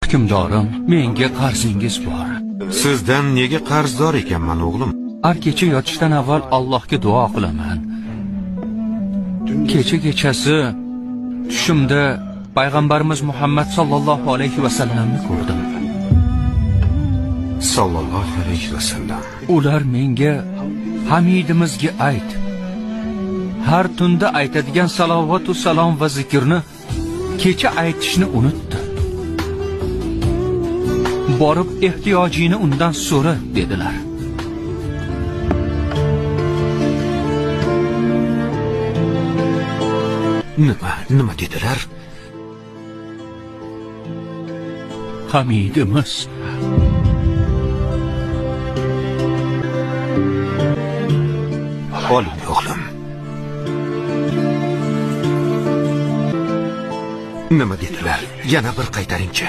Hukmdorim, menga qarzingiz bor. Sizdan nega qarzdor ekanman o'g'lim? Har kecha yotishdan avval Allohga duo qilaman. Kechasi tushimda payg'ambarimiz Muhammad sallallohu alayhi va sallamni ko'rdim. Sallallohu alayhi va sallam. Ular menga Hamidimizga ayt. Har tunda aytadigan salovat va salom va zikrni kecha aytishni unutdi. Borib ehtiyojini undan so'ra dedilar. Nima dedilar? Hamidimiz Oling o'g'lim. Nima dedilar? Yana bir qaytaringchi.